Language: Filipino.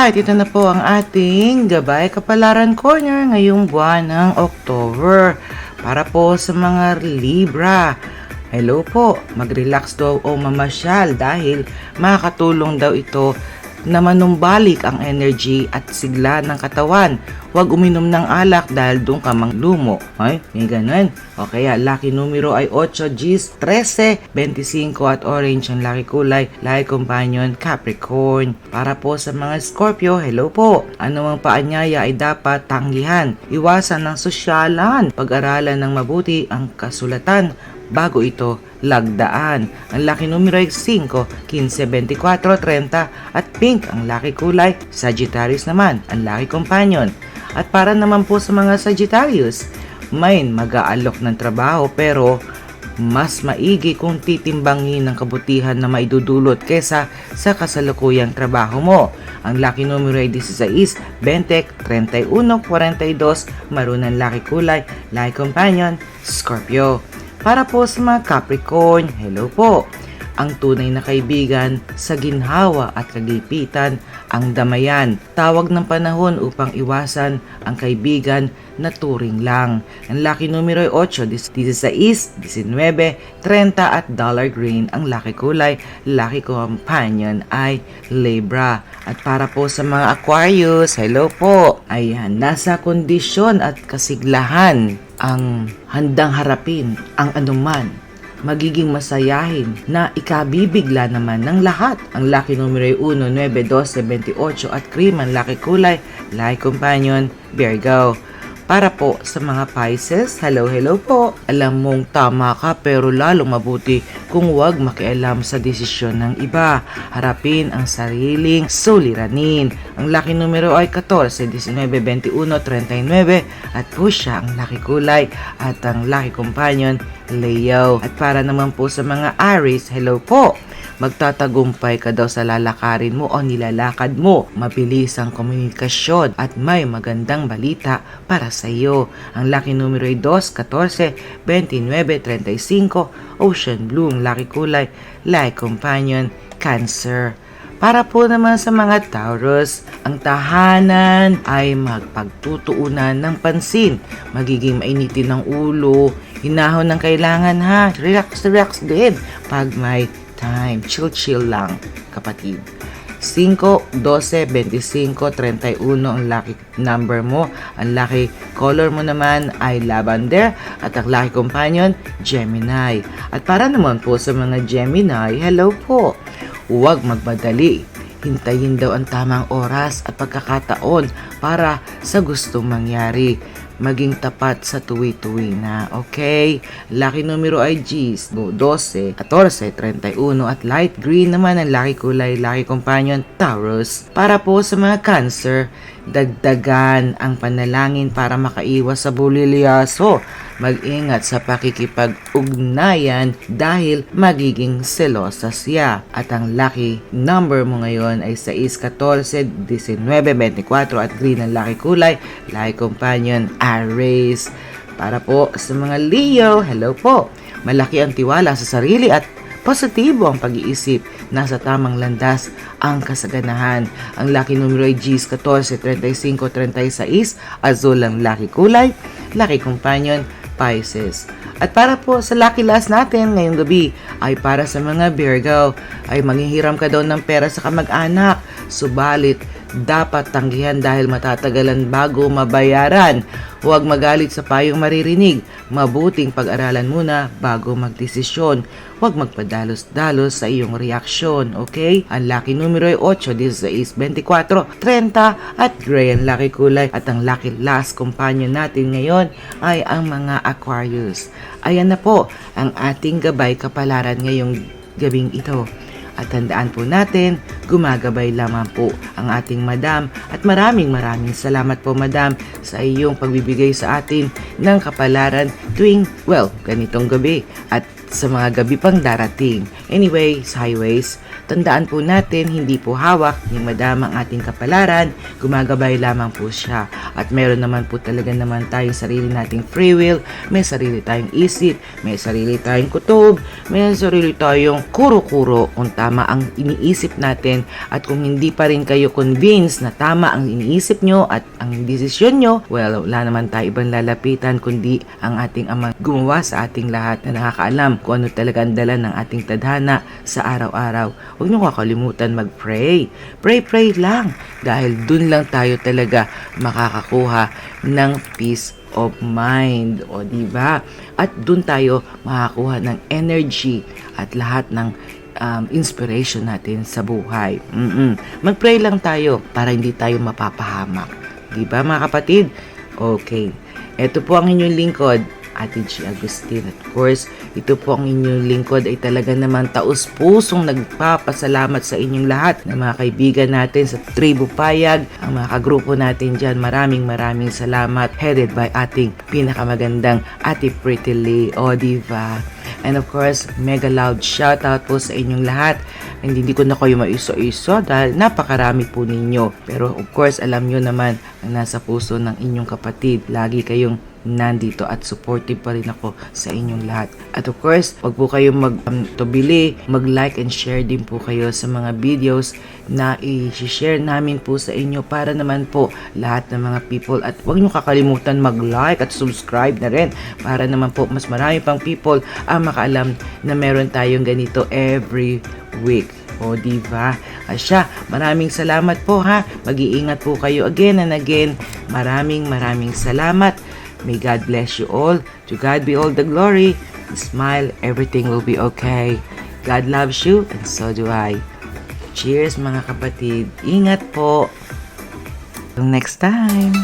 Alright, ito na po ang ating Gabay Kapalaran Corner ngayong buwan ng October. Para po sa mga Libra. Hello po, mag-relax daw o mamasyal dahil makakatulong daw ito na manumbalik ang energy at sigla ng katawan. Huwag uminom ng alak dahil doon ka manglumo. Ay, may ganun. O kaya, lucky numero ay 8, Gs, 13, 25 at orange ang lucky kulay. Lucky companion, Capricorn. Para po sa mga Scorpio, hello po. Anumang paanyaya ay dapat tanggihan. Iwasan ng sosyalan. Pag-aralan ng mabuti ang kasulatan bago ito lagdaan. Ang lucky numero ay 5, 15, 24, 30 at pink ang lucky kulay. Sagittarius naman ang lucky companion. At para naman po sa mga Sagittarius, may mag-aalok ng trabaho pero mas maigi kung titimbangin ng kabutihan na maidudulot kesa sa kasalukuyang trabaho mo. Ang lucky numero ay 16, 20, 31, 42, maroon ang lucky kulay, lucky companion, Scorpio. Para po sa mga Capricorn, hello po. Ang tunay na kaibigan sa ginhawa at kagipitan ang damayan. Tawag ng panahon upang iwasan ang kaibigan na turing lang. Ang lucky numero ay 8, 16, 19, 30 at dollar green. Ang lucky kulay, lucky companion ay Libra. At para po sa mga Aquarius, hello po. Ayan, nasa kondisyon at kasiglahan ang handang harapin ang anuman. Magiging masayahin na ikabibigla naman ng lahat. Ang lucky numero ay 1, 9, 12, 28 at cream ang lucky kulay, lucky companion, Virgo. Para po sa mga Pisces, hello po. Alam mong tama ka pero lalong mabuti kung huwag makialam sa desisyon ng iba. Harapin ang sariling suliranin. Ang lucky numero ay 14, 19, 21, 39 at pusya ang lucky kulay at ang lucky companion, Leo. At para naman po sa mga Aries, hello po. Magtatagumpay ka daw sa lalakarin mo o nilalakad mo. Mabilis ang komunikasyon at may magandang balita para sa iyo. Ang lucky numero ay 2, 14, 29, 35, Ocean Blue, lucky kulay, lucky companion, Cancer. Para po naman sa mga Taurus, ang tahanan ay magpagtutuunan ng pansin. Magiging mainitin ng ulo, hinahon ng kailangan ha. Relax din pag may time. Chill lang, kapatid. 5, 12, 25, 31 ang lucky number mo. Ang lucky color mo naman ay lavender at ang lucky companion, Gemini. At para naman po sa mga Gemini, hello po. Huwag magmadali. Hintayin daw ang tamang oras at pagkakataon para sa gustong mangyari. Maging tapat sa tuwi-tuwi na, okay? Lucky numero ay Gs, 12, 14, 31 at light green naman ang lucky kulay, lucky companion, Taurus. Para po sa mga Cancer, dagdagan ang panalangin para makaiwas sa bulilyaso. Mag-ingat sa pakikipag-ugnayan dahil magiging selosa siya. At ang lucky number mo ngayon ay 6, 14, 19, 24 at green ang lucky kulay, lucky companion, Aries. Para po sa mga Leo, hello po. Malaki ang tiwala sa sarili at positibo ang pag-iisip. Nasa tamang landas ang kasaganahan. Ang lucky numero ay Gs, 14, 35, 36, azul ang lucky kulay, lucky companion, Pisces. At para po sa lucky last natin ngayong gabi ay para sa mga Virgo ay manghihiram ka daw ng pera sa kamag-anak. Subalit, dapat tanggihan dahil matatagalan bago mabayaran. Huwag magalit sa payong maririnig. Mabuting pag-aralan muna bago magdesisyon. Huwag magpadalos-dalos sa iyong reaksyon, okay? Ang lucky numero ay 8, 16, 24, 30 at gray ang lucky kulay. At ang lucky last companion natin ngayon ay ang mga Aquarius. Ayan na po ang ating gabay kapalaran ngayong gabing ito. At tandaan po natin, gumagabay lamang po ang ating madam. At maraming salamat po madam sa iyong pagbibigay sa atin ng kapalaran tuwing, ganitong gabi at sa mga gabi pang darating. Anyways, highways, tandaan po natin, hindi po hawak ni Madam ang ating kapalaran, gumagabay lamang po siya. At meron naman po talaga naman tayong sarili nating free will, may sarili tayong isip, may sarili tayong kutob, may sarili tayong kuro-kuro kung tama ang iniisip natin. At kung hindi pa rin kayo convinced na tama ang iniisip nyo at ang desisyon nyo, well, wala naman tayo ibang lalapitan kundi ang ating amang gumawa sa ating lahat na nakakaalam kung ano talaga ang dala ng ating tadhana sa araw-araw. Huwag nyo kakalimutan mag-pray. Pray lang dahil dun lang tayo talaga makakakuha ng peace of mind. O diba? At dun tayo makakuha ng energy at lahat ng inspiration natin sa buhay. Mag-pray lang tayo para hindi tayo mapapahamak. Diba mga kapatid? Okay. Ito po ang inyong lingkod, Ate G. Agustin. At of course, ito po ang inyong lingkod ay talaga naman taus-pusong nagpapasalamat sa inyong lahat ng mga kaibigan natin sa Tribu Payag, ang mga kagrupo natin dyan. Maraming salamat, headed by ating pinakamagandang Ate Pretty Lee. O diba? And of course, mega loud shoutout po sa inyong lahat. Hindi ko na kayo maiso-iso dahil napakarami po ninyo. Pero of course, alam nyo naman ang nasa puso ng inyong kapatid. Lagi kayong nandito at supportive pa rin ako sa inyong lahat. At of course, wag po kayong mag-tubili, mag-like and share din po kayo sa mga videos na i-share namin po sa inyo para naman po lahat ng mga people. At wag nyo kakalimutan mag-like at subscribe na rin para naman po mas marami pang people ang makaalam na meron tayong ganito every week. O diba? Asya, maraming salamat po ha. Mag-iingat po kayo again and again. Maraming salamat. May God bless you all. To God be all the glory. Smile, everything will be okay. God loves you and so do I. Cheers mga kapatid. Ingat po. Till next time.